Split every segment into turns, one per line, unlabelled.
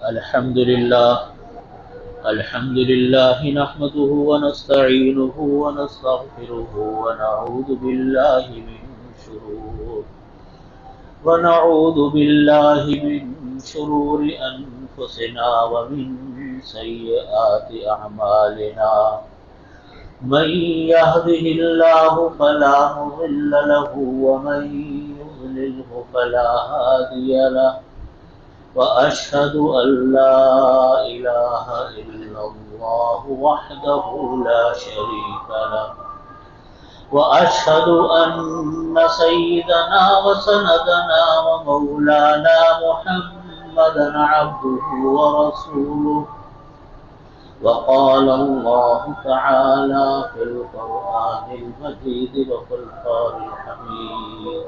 الحمد لله نحمده ونستعينه ونستغفره ونعوذ بالله من شرور أنفسنا ومن سيئات أعمالنا. من يهده الله فلا مضل له ومن يضلله فلا هادي له، وأشهد أن لا إله إلا الله وحده لا شريك له، وأشهد أن سيدنا وسندنا ومولانا محمدا عبده ورسوله. وقال الله تعالى في القرآن المجيد وفرقان الحميد: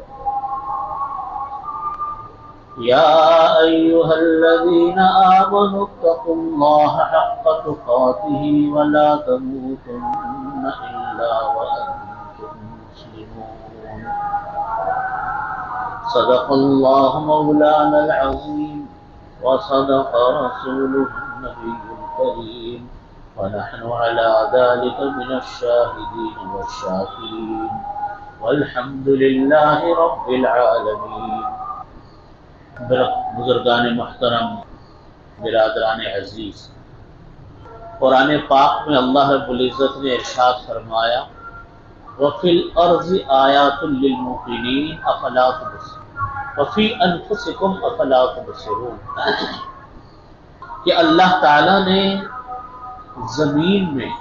يا أيها الذين آمنوا اتقوا الله حق تقاته ولا تموتن إلا وأنتم مسلمون. صدق الله مولانا العظيم وصدق رسوله النبي الكريم، ونحن على ذلك من الشاهدين والشاكرين، والحمد لله رب العالمين. بزرگان محترم، برادران عزیز، قرآن پاک میں اللہ رب العزت نے ارشاد فرمایا: وَفِي الْأَرْضِ آيَاتٌ لِّلْمُوقِنِينَ أَفَلَا تُبْصِرُونَ وَفِي أَنفُسِكُمْ أَفَلَا تُبْصِرُونَ، کہ اللہ تعالیٰ نے زمین میں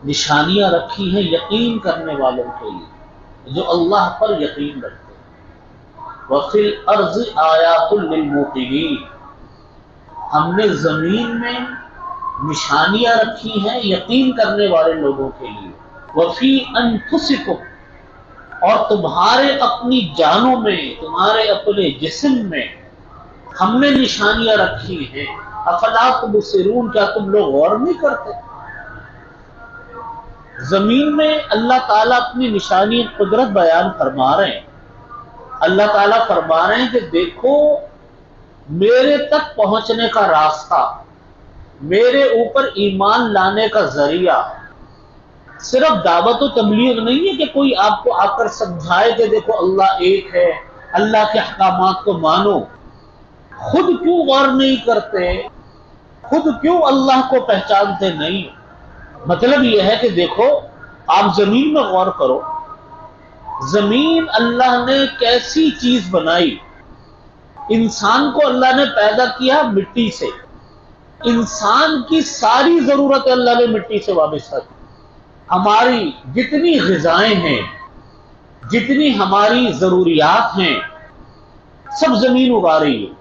نشانیاں رکھی ہیں یقین کرنے والوں کے لیے، جو اللہ پر یقین رکھتے ہیں۔ وَفِي الْأَرْضِ آيَاتٌ لِّلْمُوقِنِينَ، ہم نے زمین میں نشانیاں رکھی ہیں یقین کرنے والے لوگوں کے لیے۔ وَفِي أَنفُسِكُمْ، اور تمہارے اپنی جانوں میں، تمہارے اپنے جسم میں ہم نے نشانیاں رکھی ہیں۔ افلا تبصرون، کیا تم لوگ غور نہیں کرتے؟ زمین میں اللہ تعالیٰ اپنی نشانی قدرت بیان فرما رہے ہیں۔ اللہ تعالیٰ فرما رہے ہیں کہ دیکھو میرے تک پہنچنے کا راستہ، میرے اوپر ایمان لانے کا ذریعہ صرف دعوت و تبلیغ نہیں ہے کہ کوئی آپ کو آ کر سمجھائے کہ دیکھو اللہ ایک ہے، اللہ کے احکامات کو مانو۔ خود کیوں غور نہیں کرتے؟ خود کیوں اللہ کو پہچانتے نہیں؟ مطلب یہ ہے کہ دیکھو آپ زمین میں غور کرو، زمین اللہ نے کیسی چیز بنائی۔ انسان کو اللہ نے پیدا کیا مٹی سے، انسان کی ساری ضرورت اللہ نے مٹی سے وابستہ کی۔ ہماری جتنی غذائیں ہیں، جتنی ہماری ضروریات ہیں، سب زمین اگا رہی ہے۔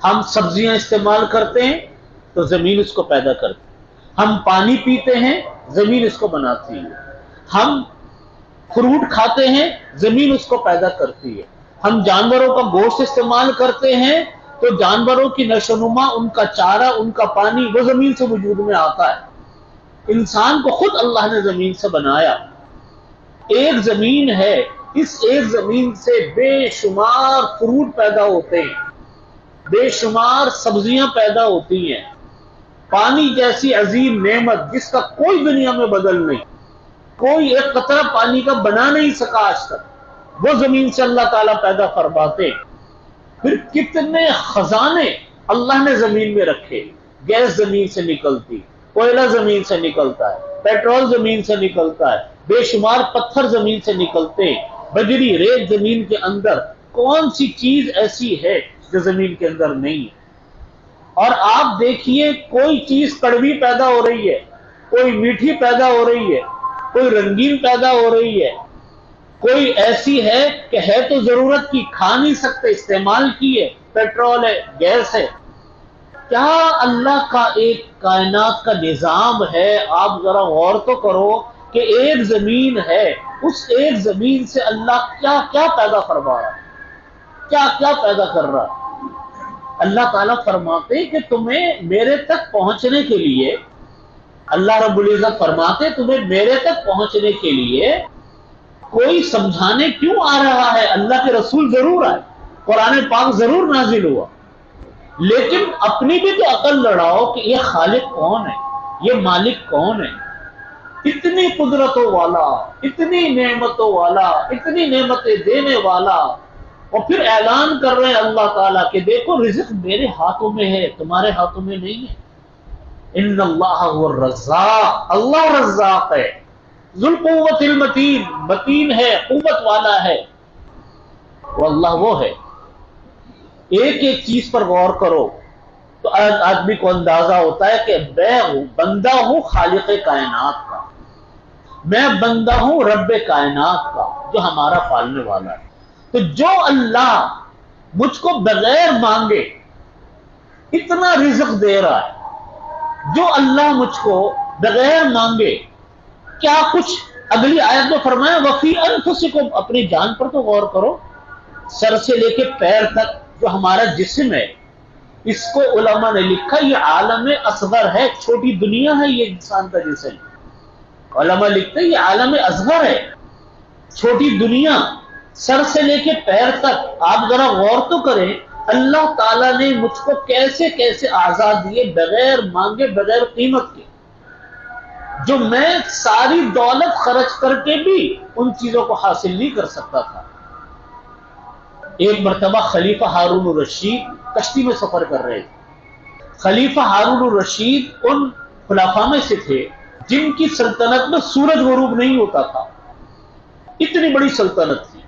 ہم سبزیاں استعمال کرتے ہیں تو زمین اس کو پیدا کرتی ہے، ہم پانی پیتے ہیں زمین اس کو بناتی ہے، ہم فروٹ کھاتے ہیں زمین اس کو پیدا کرتی ہے، ہم جانوروں کا گوشت استعمال کرتے ہیں تو جانوروں کی نشو و نما، ان کا چارہ، ان کا پانی وہ زمین سے وجود میں آتا ہے۔ انسان کو خود اللہ نے زمین سے بنایا۔ ایک زمین ہے، اس ایک زمین سے بے شمار فروٹ پیدا ہوتے ہیں، بے شمار سبزیاں پیدا ہوتی ہیں۔ پانی جیسی عظیم نعمت جس کا کوئی دنیا میں بدل نہیں، کوئی ایک قطرہ پانی کا بنا نہیں سکا آج تک، وہ زمین سے اللہ تعالیٰ پیدا فرماتے۔ پھر کتنے خزانے اللہ نے زمین میں رکھے، گیس زمین سے نکلتی، کوئلہ زمین سے نکلتا ہے، پیٹرول زمین سے نکلتا ہے، بے شمار پتھر زمین سے نکلتے ہیں، بجری ریت زمین کے اندر۔ کون سی چیز ایسی ہے جو زمین کے اندر نہیں ہے؟ اور آپ دیکھیے کوئی چیز کڑوی پیدا ہو رہی ہے، کوئی میٹھی پیدا ہو رہی ہے، کوئی رنگین پیدا ہو رہی ہے، کوئی ایسی ہے کہ ہے تو ضرورت کی، کھا نہیں سکتے، استعمال کی ہے، پیٹرول ہے، گیس ہے۔ کیا اللہ کا ایک کائنات کا نظام ہے؟ آپ ذرا غور تو کرو کہ ایک زمین ہے، اس ایک زمین سے اللہ کیا کیا پیدا فرما رہا ہے، کیا کیا پیدا کر رہا ہے۔ اللہ تعالیٰ فرماتے کہ تمہیں میرے تک پہنچنے کے لیے، اللہ رب العزت فرماتے تمہیں میرے تک پہنچنے کے لیے کوئی سمجھانے کیوں آ رہا ہے؟ اللہ کے رسول ضرور آئے، قرآن پاک ضرور نازل ہوا، لیکن اپنی بھی تو عقل لڑاؤ کہ یہ خالق کون ہے، یہ مالک کون ہے، اتنی قدرتوں والا، اتنی نعمتوں والا، اتنی نعمتیں دینے والا، اور پھر اعلان کر رہے ہیں اللہ تعالیٰ کہ دیکھو رزق میرے ہاتھوں میں ہے، تمہارے ہاتھوں میں نہیں ہے۔ ان اللہ هو الرزاق، اللہ رزاق ہے، ذو القوت المتین، متین ہے، قوت والا ہے، وہ اللہ وہ ہے۔ ایک ایک چیز پر غور کرو تو آدمی کو اندازہ ہوتا ہے کہ میں بندہ ہوں خالق کائنات کا، میں بندہ ہوں رب کائنات کا جو ہمارا پالنے والا ہے۔ تو جو اللہ مجھ کو بغیر مانگے اتنا رزق دے رہا ہے، جو اللہ مجھ کو بغیر مانگے کیا کچھ، اگلی آیت میں فرمایا وفی انفسکم، اپنی جان پر تو غور کرو، سر سے لے کے پیر تک جو ہمارا جسم ہے، اس کو علماء نے لکھا یہ عالم اصغر ہے، چھوٹی دنیا ہے یہ انسان کا جسم۔ علماء لکھتے ہیں یہ عالم اصغر ہے، چھوٹی دنیا، سر سے لے کے پیر تک۔ آپ ذرا غور تو کریں اللہ تعالیٰ نے مجھ کو کیسے کیسے اعضاء دیے بغیر مانگے، بغیر قیمت کے، جو میں ساری دولت خرچ کر کے بھی ان چیزوں کو حاصل نہیں کر سکتا تھا۔ ایک مرتبہ خلیفہ ہارون الرشید کشتی میں سفر کر رہے تھے۔ خلیفہ ہارون الرشید ان خلفاء میں سے تھے جن کی سلطنت میں سورج غروب نہیں ہوتا تھا، اتنی بڑی سلطنت تھی۔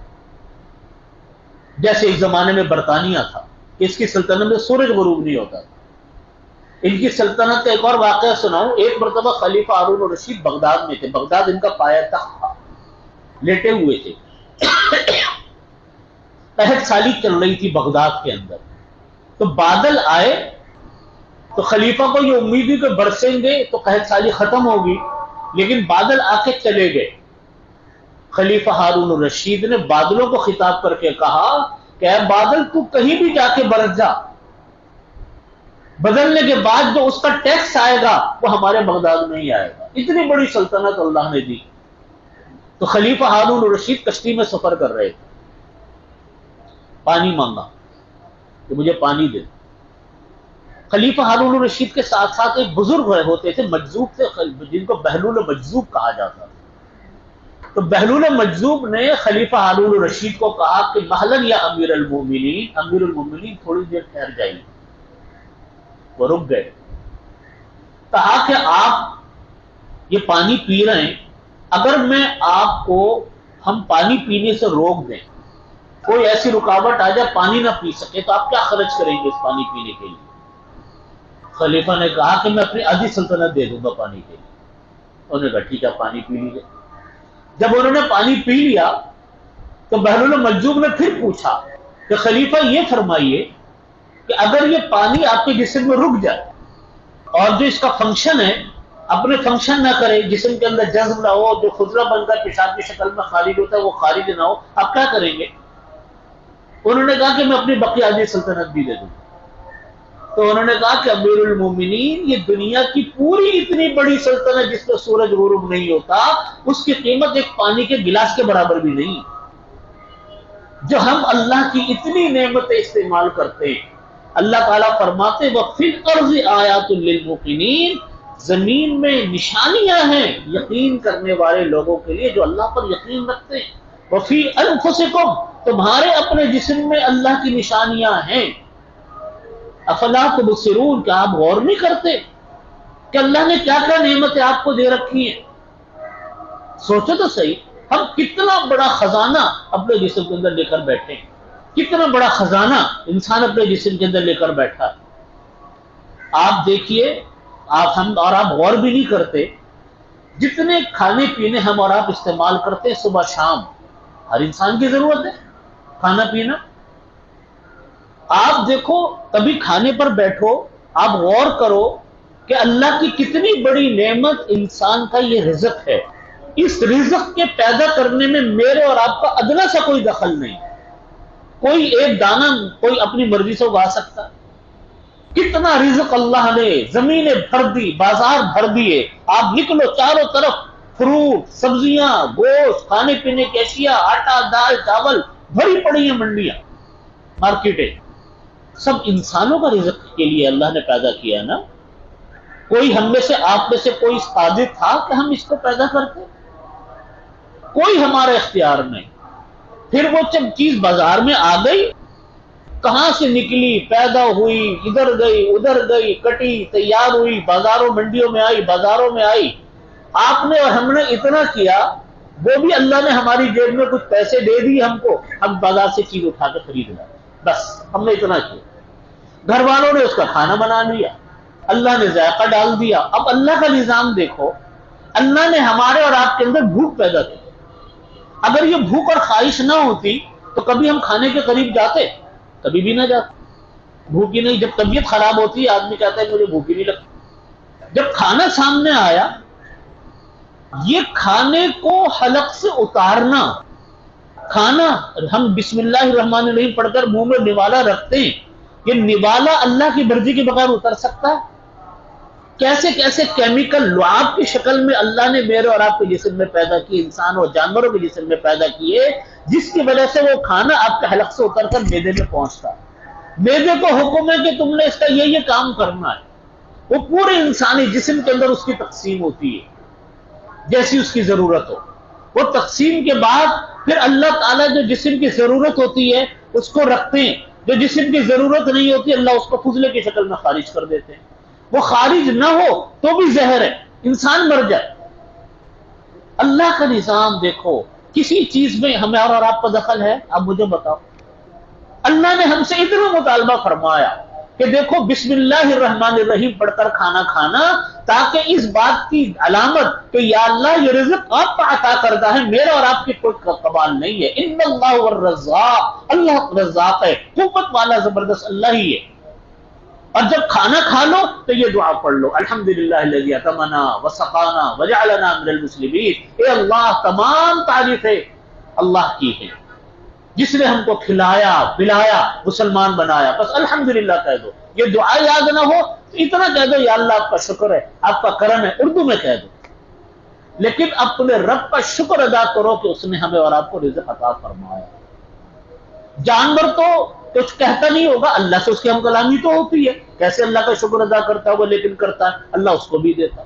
جیسے اس زمانے میں برطانیہ تھا کہ اس کی سلطنت میں سورج غروب نہیں ہوتا تھا۔ ان کی سلطنت کا ایک اور واقعہ سناؤں۔ ایک مرتبہ خلیفہ ہارون الرشید بغداد میں تھے، بغداد ان کا پایہ تخت تھا، لیٹے ہوئے تھے، قحط سالی چل رہی تھی بغداد کے اندر، تو بادل آئے تو خلیفہ کو یہ امید تھی کہ برسیں گے تو قحط سالی ختم ہوگی، لیکن بادل آ کے چلے گئے۔ خلیفہ ہارون الرشید نے بادلوں کو خطاب کر کے کہا کہ اے بادل تو کہیں بھی جا کے برس جا، بدلنے کے بعد جو اس کا ٹیکس آئے گا وہ ہمارے بغداد میں ہی آئے گا۔ اتنی بڑی سلطنت اللہ نے دی۔ تو خلیفہ ہارون الرشید کشتی میں سفر کر رہے تھے، پانی مانگا کہ مجھے پانی دے۔ خلیفہ ہارون الرشید کے ساتھ ساتھ ایک بزرگ ہوتے تھے، مجذوب تھے، جن کو بہلول مجذوب کہا جاتا تھا۔ تو بہلول مجذوب نے خلیفہ ہارون الرشید کو کہا کہ مہلن یا امیر المومنین، امیر المومنین تھوڑی دیر ٹھہر جائیے۔ وہ رک گئے، کہا کہ آپ یہ پانی پی رہے ہیں، اگر میں آپ کو ہم پانی پینے سے روک دیں، کوئی ایسی رکاوٹ آ جائے پانی نہ پی سکے، تو آپ کیا خرچ کریں گے اس پانی پینے کے لیے؟ خلیفہ نے کہا کہ میں اپنی آدھی سلطنت دے دوں گا پانی کے لیے۔ انہوں نے کہا ٹھیک ہے پانی پی لیجیے۔ جب انہوں نے پانی پی لیا تو بہلول مجذوب نے پھر پوچھا کہ خلیفہ یہ فرمائیے کہ اگر یہ پانی آپ کے جسم میں رک جائے اور جو اس کا فنکشن ہے اپنے فنکشن نہ کرے، جسم کے اندر جذب نہ ہو، جو خضرہ بن کر پیشاب کی شکل میں خارج ہوتا ہے وہ خارج نہ ہو، آپ کیا کریں گے؟ انہوں نے کہا کہ میں اپنی بقیہ آدھی سلطنت بھی دے دوں۔ تو انہوں نے کہا کہ امیر المومنین یہ دنیا کی پوری اتنی بڑی سلطنت جس پہ سورج غروب نہیں ہوتا، اس کی قیمت ایک پانی کے گلاس کے برابر بھی نہیں۔ جو ہم اللہ کی اتنی نعمتیں استعمال کرتے ہیں، اللہ تعالیٰ فرماتے وَفِي الْأَرْضِ آیَاتٌ لِّلْمُوقِنِينَ، زمین میں نشانیاں ہیں یقین کرنے والے لوگوں کے لیے جو اللہ پر یقین رکھتے ہیں۔ وَفِي أَنفُسِكُمْ، تمہارے اپنے جسم میں اللہ کی نشانیاں ہیں۔ افلا تبصرون، کیا آپ غور نہیں کرتے کہ اللہ نے کیا کیا نعمتیں آپ کو دے رکھی ہیں؟ سوچو تو صحیح، ہم کتنا بڑا خزانہ اپنے جسم کے اندر لے کر بیٹھے ہیں، کتنا بڑا خزانہ انسان اپنے جسم کے اندر لے کر بیٹھا ہے۔ آپ دیکھیے، ہم اور آپ غور بھی نہیں کرتے، جتنے کھانے پینے ہم اور آپ استعمال کرتے ہیں صبح شام، ہر انسان کی ضرورت ہے کھانا پینا۔ آپ دیکھو کبھی کھانے پر بیٹھو، آپ غور کرو کہ اللہ کی کتنی بڑی نعمت انسان کا یہ رزق ہے۔ اس رزق کے پیدا کرنے میں میرے اور آپ کا ادنا سا کوئی دخل نہیں۔ کوئی ایک دانہ کوئی اپنی مرضی سے اگا سکتا؟ کتنا رزق اللہ نے زمینیں بھر دی، بازار بھر دیے، آپ نکلو چاروں طرف فروٹ، سبزیاں، گوشت، کھانے پینے کی اشیاء، آٹا، دال، چاول بھری پڑی ہیں، منڈیاں، مارکیٹیں۔ سب انسانوں کا رزق کے لیے اللہ نے پیدا کیا نا. کوئی ہم میں سے آپ میں سے کوئی قادر تھا کہ ہم اس کو پیدا کرتے؟ کوئی ہمارا اختیار نہیں. پھر وہ جب چیز بازار میں آ گئی، کہاں سے نکلی، پیدا ہوئی، ادھر گئی، کٹی، تیار ہوئی، بازاروں منڈیوں میں آئی، بازاروں میں آئی. آپ نے اور ہم نے اتنا کیا، وہ بھی اللہ نے ہماری جیب میں کچھ پیسے دے دی ہم کو، ہم بازار سے چیز اٹھا کے خرید لیں. بس ہم نے اتنا کیا. گھر والوں نے اس کا کھانا بنا لیا، اللہ نے ذائقہ ڈال دیا. اب اللہ کا نظام دیکھو، اللہ نے ہمارے اور آپ کے اندر بھوک پیدا کی. اگر یہ بھوک اور خواہش نہ ہوتی تو کبھی ہم کھانے کے قریب جاتے؟ کبھی بھی نہ جاتے. بھوک ہی نہیں. جب طبیعت خراب ہوتی ہے آدمی کہتا ہے مجھے بھوک ہی نہیں لگتی. جب کھانا سامنے آیا، یہ کھانے کو حلق سے اتارنا، کھانا ہم بسم اللہ الرحمن الرحیم پڑھ کر منہ میں نوالا رکھتے ہیں، یہ نوالا اللہ کی مرضی کے بغیر اتر سکتا ہے؟ کیسے کیسے کیمیکل لعاب کی شکل میں اللہ نے میرے اور آپ کے جسم میں پیدا کی، انسان اور جانوروں کے جسم میں پیدا کیے، جس کی وجہ سے وہ کھانا آپ کے حلق سے اتر کر معدے میں پہنچتا ہے. معدے کو حکم ہے کہ تم نے اس کا یہ کام کرنا ہے. وہ پورے انسانی جسم کے اندر اس کی تقسیم ہوتی ہے جیسی اس کی ضرورت ہو. وہ تقسیم کے بعد پھر اللہ تعالیٰ جو جسم کی ضرورت ہوتی ہے اس کو رکھتے ہیں، جو جسم کی ضرورت نہیں ہوتی اللہ اس کو فضلے کی شکل میں خارج کر دیتے ہیں. وہ خارج نہ ہو تو بھی زہر ہے، انسان مر جائے. اللہ کا نظام دیکھو. کسی چیز میں ہمارا اور آپ کا دخل ہے؟ آپ مجھے بتاؤ. اللہ نے ہم سے اتنا مطالبہ فرمایا کہ دیکھو بسم اللہ الرحمن الرحیم پڑھ کر کھانا کھانا، تاکہ اس بات کی علامت کہ یا اللہ یہ رزق آپ کا عطا کردہ ہے، میرا اور آپ کی کوئی کمال نہیں ہے. ان اللہ والرزاق، اللہ رزاق ہے، قوت والا زبردست اللہ ہی ہے. اور جب کھانا کھا لو تو یہ دعا پڑھ لو، الحمدللہ الذی اطعمنا وسقانا وجعلنا من المسلمین. اے اللہ، تمام تعریفیں اللہ کی ہیں جس نے ہم کو کھلایا پلایا مسلمان بنایا. بس الحمدللہ کہہ دو. یہ دعا یاد نہ ہو تو اتنا کہہ دو یا اللہ آپ کا شکر ہے، آپ کا کرم ہے، اردو میں کہہ دو. لیکن اپنے رب کا شکر ادا کرو کہ اس نے ہمیں اور آپ کو رزق عطا فرمایا. جانور تو کچھ کہتا نہیں ہوگا، اللہ سے اس کی ہم کلامی تو ہوتی ہے، کیسے اللہ کا شکر ادا کرتا ہوگا، لیکن کرتا ہے، اللہ اس کو بھی دیتا.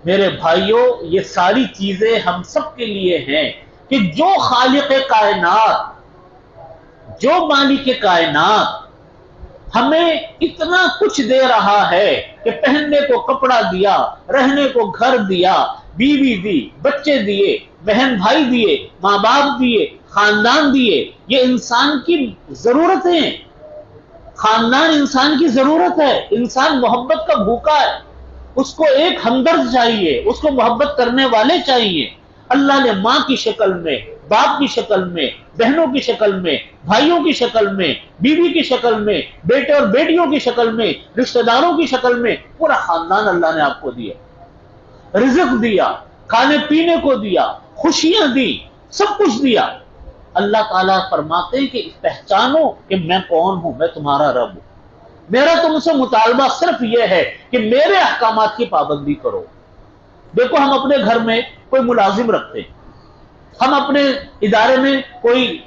میرے بھائیوں، یہ ساری چیزیں ہم سب کے لیے ہیں کہ جو خالق کائنات، جو مالک کائنات ہمیں اتنا کچھ دے رہا ہے کہ پہننے کو کپڑا دیا، رہنے کو گھر دیا، بیوی دی، بچے دیے، بہن بھائی دیے، ماں باپ دیے، خاندان دیے. یہ انسان کی ضرورتیں ہیں. خاندان انسان کی ضرورت ہے. انسان محبت کا بھوکا ہے، اس کو ایک ہمدرد چاہیے، اس کو محبت کرنے والے چاہیے. اللہ نے ماں کی شکل میں، باپ کی شکل میں، بہنوں کی شکل میں، بھائیوں کی شکل میں، بیوی کی شکل میں، بیٹے اور بیٹیوں کی شکل میں، رشتہ داروں کی شکل میں، پورا خاندان اللہ نے آپ کو دیا، رزق دیا، کھانے پینے کو دیا، خوشیاں دی، سب کچھ دیا. اللہ تعالیٰ فرماتے ہیں کہ پہچانو کہ میں کون ہوں، میں تمہارا رب ہوں. میرا تم سے مطالبہ صرف یہ ہے کہ میرے احکامات کی پابندی کرو. دیکھو ہم اپنے گھر میں کوئی ملازم رکھتے ہیں، ہم اپنے ادارے میں کوئی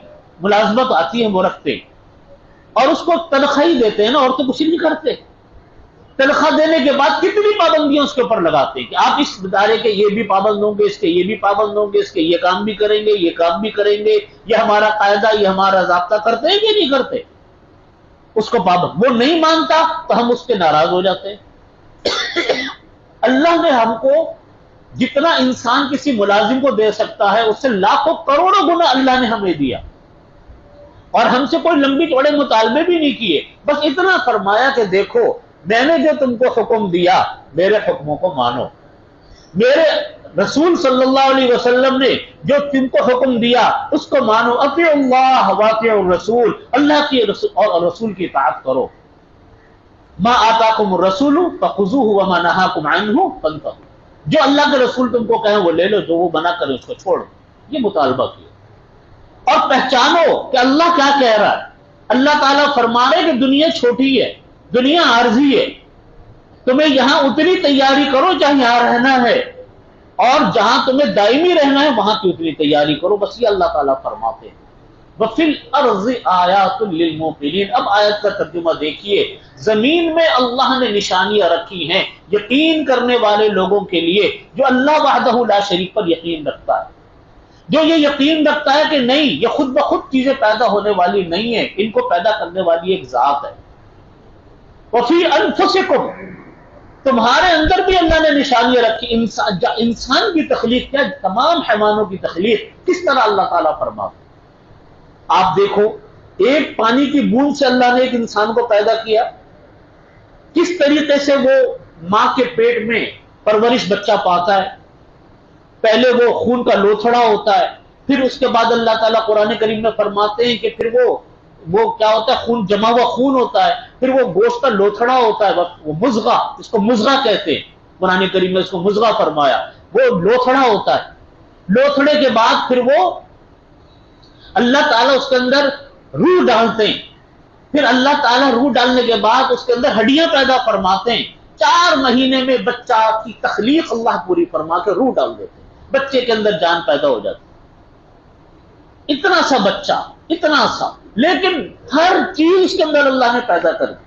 ملازمت آتی ہے وہ رکھتے ہیں، اور اس کو تنخواہ دیتے ہیں نا، اور تو کچھ نہیں کرتے. تنخواہ دینے کے بعد کتنی پابندیاں اس کے اوپر لگاتے ہیں کہ آپ اس ادارے کے یہ بھی پابند ہوں گے، اس کے یہ بھی پابند ہوں گے، اس کے یہ کام بھی کریں گے، یہ کام بھی کریں گے، یہ ہمارا قاعدہ، یہ ہمارا ضابطہ، کرتے ہیں کہ نہیں کرتے؟ اس کو پابند، وہ نہیں مانتا تو ہم اس کے ناراض ہو جاتے ہیں. اللہ نے ہم کو جتنا انسان کسی ملازم کو دے سکتا ہے اس سے لاکھوں کروڑوں گنا اللہ نے ہمیں دیا، اور ہم سے کوئی لمبی چوڑے مطالبے بھی نہیں کیے. بس اتنا فرمایا کہ دیکھو میں نے جو تم کو حکم دیا میرے حکموں کو مانو، میرے رسول صلی اللہ علیہ وسلم نے جو تم کو حکم دیا اس کو مانو. اطیعوا اللہ واطیعوا الرسول، اللہ کی اور رسول کی اطاعت کرو. ما آتاکم الرسول فخذوہ وما نہاکم عنہ فانتہوا، جو اللہ کے رسول تم کو کہیں وہ لے لو، جو وہ منع کرے اس کو چھوڑو. یہ مطالبہ کیا. اور پہچانو کہ اللہ کیا کہہ رہا ہے. اللہ تعالیٰ فرما رہے کہ دنیا چھوٹی ہے، دنیا عارضی ہے، تمہیں یہاں اتنی تیاری کرو جہاں یہاں رہنا ہے، اور جہاں تمہیں دائمی رہنا ہے وہاں کی اتنی تیاری کرو. بس یہ اللہ تعالیٰ فرماتے ہیں. وَفِي الْأَرْضِ آیَاتٌ لِلْمُوقِنِينَ۔ اب آیت کا ترجمہ دیکھیے، زمین میں اللہ نے نشانیاں رکھی ہیں یقین کرنے والے لوگوں کے لیے، جو اللہ وحدہ لا شریک پر یقین رکھتا ہے، جو یہ یقین رکھتا ہے کہ نہیں یہ خود بخود چیزیں پیدا ہونے والی نہیں ہیں، ان کو پیدا کرنے والی ایک ذات ہے۔ وَفِي أَنفُسِكُمْ، تمہارے اندر بھی اللہ نے نشانیاں رکھی۔ انسان کی تخلیق کیا، تمام حیوانوں کی تخلیق کس طرح اللہ تعالیٰ فرماتے ہیں۔ آپ دیکھو، ایک پانی کی بوند سے اللہ نے ایک انسان کو پیدا کیا، کس طریقے سے وہ ماں کے پیٹ میں پرورش بچہ پاتا ہے، پہلے وہ خون کا لوتھڑا ہوتا ہے، پھر اس کے بعد اللہ تعالیٰ قرآن کریم میں فرماتے ہیں کہ پھر وہ کیا ہوتا ہے، خون جمع ہوا خون ہوتا ہے، پھر وہ گوشت کا لوتھڑا ہوتا ہے، وہ مضغہ، اس کو مضغہ کہتے ہیں، قرآن کریم میں اس کو مضغہ فرمایا، وہ لوتھڑا ہوتا ہے۔ لوتھڑے کے بعد پھر وہ اللہ تعالیٰ اس کے اندر روح ڈالتے ہیں، پھر اللہ تعالیٰ روح ڈالنے کے بعد اس کے اندر ہڈیاں پیدا فرماتے ہیں۔ 4 مہینے میں بچہ کی تخلیق اللہ پوری فرما کے روح ڈال دیتے ہیں، بچے کے اندر جان پیدا ہو جاتی ہے۔ اتنا سا بچہ، اتنا سا، لیکن ہر چیز اس کے اندر اللہ نے پیدا کر دی،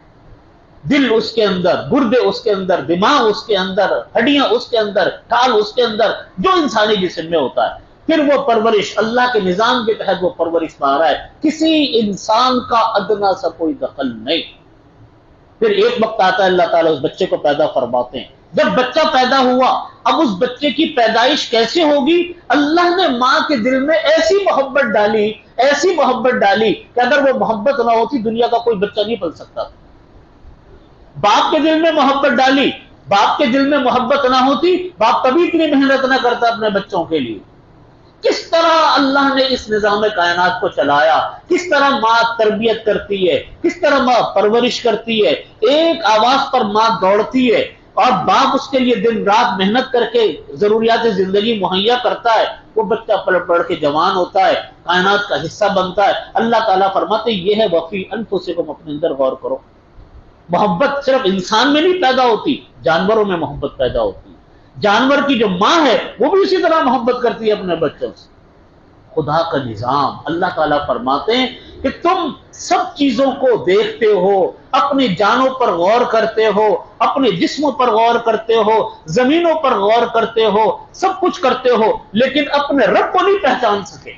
دل اس کے اندر، گردے اس کے اندر، دماغ اس کے اندر، ہڈیاں اس کے اندر، ٹھال اس کے اندر، جو انسانی جسم میں ہوتا ہے۔ پھر وہ پرورش اللہ کے نظام کے تحت وہ پرورش پا رہا ہے، کسی انسان کا ادنا سا کوئی دخل نہیں۔ پھر ایک وقت آتا ہے اللہ تعالیٰ اس بچے کو پیدا فرماتے ہیں۔ جب بچہ پیدا ہوا، اب اس بچے کی پیدائش کیسے ہوگی؟ اللہ نے ماں کے دل میں ایسی محبت ڈالی، ایسی محبت ڈالی کہ اگر وہ محبت نہ ہوتی دنیا کا کوئی بچہ نہیں پل سکتا تھا۔ باپ کے دل میں محبت ڈالی، باپ کے دل میں محبت نہ ہوتی باپ کبھی اتنی محنت نہ کرتا اپنے بچوں کے لیے۔ کس طرح اللہ نے اس نظام کائنات کو چلایا، کس طرح ماں تربیت کرتی ہے، کس طرح ماں پرورش کرتی ہے، ایک آواز پر ماں دوڑتی ہے اور باپ اس کے لیے دن رات محنت کر کے ضروریات زندگی مہیا کرتا ہے، وہ بچہ پڑھ پڑھ کے جوان ہوتا ہے، کائنات کا حصہ بنتا ہے۔ اللہ تعالیٰ فرماتے ہیں یہ ہے وفی انفسکم، اپنے اندر غور کرو۔ محبت صرف انسان میں نہیں پیدا ہوتی، جانوروں میں محبت پیدا ہوتی ہے۔ جانور کی جو ماں ہے وہ بھی اسی طرح محبت کرتی ہے اپنے بچوں سے۔ خدا کا نظام، اللہ تعالیٰ فرماتے ہیں کہ تم سب چیزوں کو دیکھتے ہو، اپنی جانوں پر غور کرتے ہو، اپنے جسموں پر غور کرتے ہو، زمینوں پر غور کرتے ہو، سب کچھ کرتے ہو، لیکن اپنے رب کو نہیں پہچان سکے۔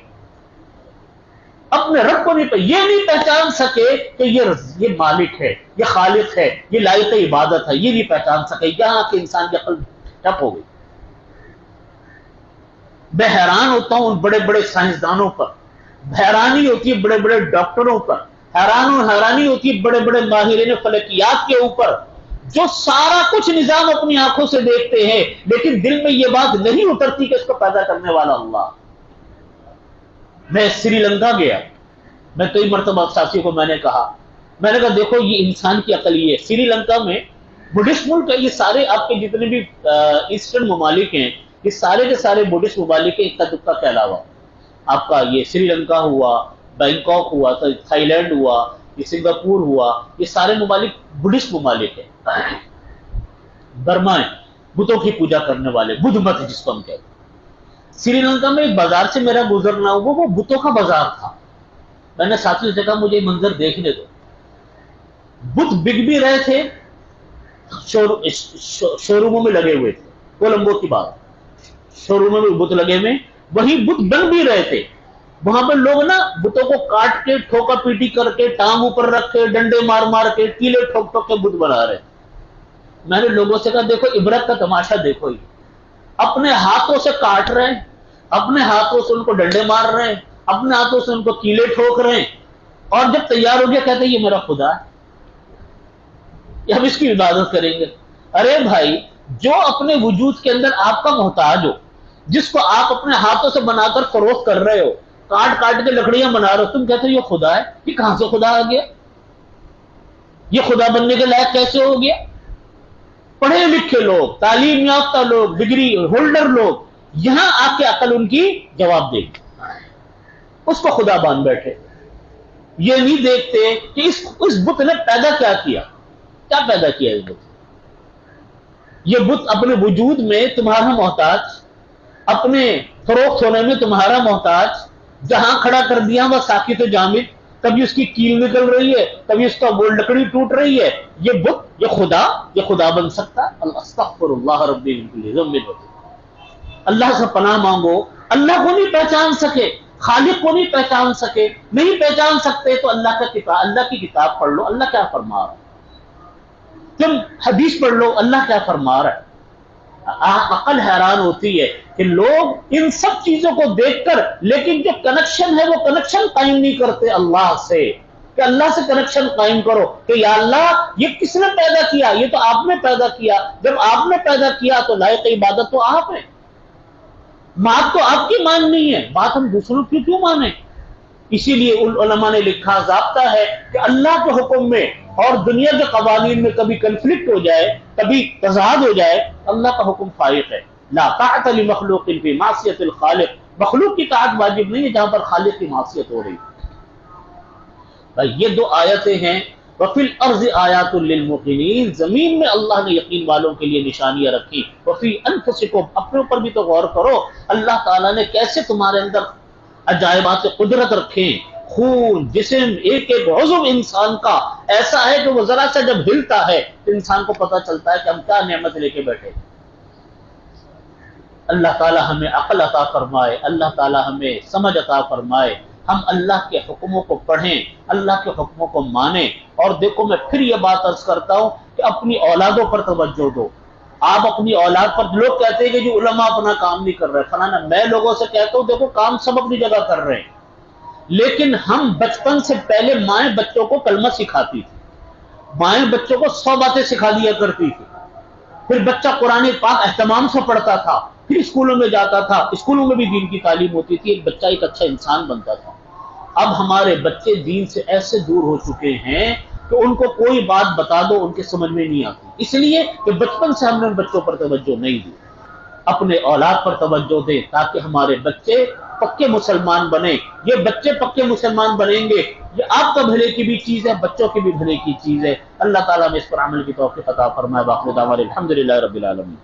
اپنے رب کو یہ نہیں پہچان سکے کہ یہ مالک ہے، یہ خالق ہے، یہ لائق عبادت ہے، یہ نہیں پہچان سکے۔ یہاں کے انسان کی عقل ٹھپ ہو گئی۔ میں حیران ہوتا ہوں ان بڑے بڑے سائنسدانوں پر، حیرانی ہوتی ہے بڑے بڑے ڈاکٹروں پر، حیرانی ہوتی ہے بڑے بڑے ماہرین فلکیات کے اوپر، جو سارا کچھ نظام اپنی آنکھوں سے دیکھتے ہیں، لیکن دل میں یہ بات نہیں اترتی کہ اس کو پیدا کرنے والا اللہ۔ میں سری لنکا گیا، میں کئی مرتبہ ساتھیوں کو میں نے کہا دیکھو یہ انسان کی عقل یہ ہے۔ سری لنکا میں بدھسٹ ملک ہے، یہ سارے آپ کے جتنے بھی ایسٹرن ممالک ہیں یہ سارے کے سارے بدھسٹ ممالک ہیں، اکا دکا کے علاوہ۔ آپ کا یہ سری لنکا ہوا، بینکاک ہوا، تھائی لینڈ ہوا، یہ سنگاپور ہوا، یہ سارے ممالک بدھسٹ ممالک ہیں، برما ہے، بتوں کی پوجا کرنے والے، بدھ مت جس کو ہم کہتے ہیں۔ سری لنکا میں ایک بازار سے میرا گزرنا ہوا، وہ بتوں کا بازار تھا۔ میں نے ساتھیوں سے کہا مجھے منظر دیکھنے دو۔ بت بک بھی رہے تھے، شوروموں میں لگے ہوئے تھے، کولمبو کی بات، شوروموں میں بت لگے ہوئے، وہی بت بن بھی رہے تھے۔ وہاں پہ لوگ نا بتوں کو کاٹ کے ٹھوکا پیٹی کر کے ٹانگ اوپر رکھ کے ڈنڈے مار مار کے کیلے ٹھوک ٹھوک کے بت بنا رہے۔ میں نے لوگوں سے کہا دیکھو عبرت کا تماشا دیکھو، یہ اپنے ہاتھوں سے کاٹ رہے ہیں، اپنے ہاتھوں سے ان کو ڈنڈے مار رہے ہیں، اپنے ہاتھوں سے ان کو کیلے ٹھوک رہے ہیں، اور جب تیار ہو گیا کہتے ہیں یہ میرا خدا ہے، یہ ہم اس کی عبادت کریں گے۔ ارے بھائی، جو اپنے وجود کے اندر آپ کا محتاج ہو، جس کو آپ اپنے ہاتھوں سے بنا کر فروخت کر رہے ہو، کاٹ کاٹ کے لکڑیاں بنا رہے ہو، تم کہتے ہو یہ خدا ہے، یہ کہاں سے خدا آ گیا؟ یہ خدا بننے کے لائق کیسے ہو گیا؟ پڑھے لکھے لوگ، تعلیم یافتہ لوگ، ڈگری ہولڈر لوگ یہاں آ کے عقل ان کی جواب دے گی، اس کو خدا مان بیٹھے۔ یہ نہیں دیکھتے کہ اس بت نے پیدا کیا کیا پیدا کیا اس بت۔ یہ بت اپنے وجود میں تمہارا محتاج، اپنے فروخت ہونے میں تمہارا محتاج، جہاں کھڑا کر دیا وہ ساکت و جامد، کبھی اس کی کیل نکل رہی ہے، کبھی اس کا وہ لکڑی ٹوٹ رہی ہے، یہ بت، یہ خدا بن سکتا ہے؟ استغفر اللہ ربی من کل ذنب وتوب۔ اللہ سے پناہ مانگو۔ اللہ کو نہیں پہچان سکے، خالق کو نہیں پہچان سکے، نہیں پہچان سکتے تو اللہ کی کتاب پڑھ لو، اللہ کیا فرما رہا ہے، تم حدیث پڑھ لو، اللہ کیا فرما رہا ہے۔ عقل حیران ہوتی ہے کہ لوگ ان سب چیزوں کو دیکھ کر لیکن جو کنیکشن ہے وہ کنیکشن قائم نہیں کرتے اللہ سے، کہ اللہ سے کنیکشن قائم کرو کہ یا اللہ یہ کس نے پیدا کیا، یہ تو آپ نے پیدا کیا، جب آپ نے پیدا کیا تو لائق عبادت تو آپ ہیں، بات تو آپ کی ماننی ہے، بات ہم دوسروں کی کیوں مانیں؟ اسی لیے علماء نے لکھا ضابطہ ہے کہ اللہ کے حکم میں اور دنیا کے قوانین میں کبھی کنفلکٹ ہو جائے، کبھی تضاد ہو جائے، اللہ کا حکم فائق ہے۔ لا طاعت لمخلوق فی معصیت الخالق، مخلوق کی طاعت واجب نہیں ہے جہاں پر خالق کی معصیت ہو رہی۔ یہ دو آیتیں ہیں، وفی الارض آیات للموقنین، زمین میں اللہ نے یقین والوں کے لیے نشانیاں رکھی، وفی انفسکم، اپنے اوپر بھی تو غور کرو، اللہ تعالیٰ نے کیسے تمہارے اندر عجائبات قدرت رکھیں، خون، جسم، ایک ایک عضو انسان کا ایسا ہے کہ وہ ذرا سا جب ہلتا ہے تو انسان کو پتہ چلتا ہے کہ ہم کیا نعمت لے کے بیٹھے۔ اللہ تعالی ہمیں عقل عطا فرمائے، اللہ تعالی ہمیں سمجھ عطا فرمائے، ہم اللہ کے حکموں کو پڑھیں، اللہ کے حکموں کو مانیں۔ اور دیکھو میں پھر یہ بات عرض کرتا ہوں کہ اپنی اولادوں پر توجہ دو۔ آپ اپنی اولاد پر، لوگ کہتے ہیں کہ جو علماء اپنا کام نہیں کر رہے فلانا، میں لوگوں سے کہتا ہوں دیکھو کام سب اپنی جگہ کر رہے ہیں، لیکن ہم بچپن سے پہلے مائیں بچوں کو کلمہ سکھاتی تھی، مائیں بچوں کو 100 باتیں سکھا دیا کرتی تھی، پھر بچہ قرآن پاک اہتمام سے پڑھتا تھا، پھر اسکولوں میں جاتا تھا، اسکولوں میں بھی دین کی تعلیم ہوتی تھی، ایک بچہ ایک اچھا انسان بنتا تھا۔ اب ہمارے بچے دین سے ایسے دور ہو چکے ہیں کہ ان کو کوئی بات بتا دو ان کے سمجھ میں نہیں آتی، اس لیے کہ بچپن سے ہم نے ان بچوں پر توجہ نہیں دی۔ اپنے اولاد پر توجہ دیں تاکہ ہمارے بچے پکے مسلمان بنیں۔ یہ بچے پکے مسلمان بنیں گے، یہ آپ کا بھلے کی بھی چیز ہے، بچوں کی بھی بھلے کی چیز ہے۔ اللہ تعالیٰ نے اس پر عمل کی توفیق عطا فرمائے۔ باقی دعوانا الحمدللہ رب العالمین۔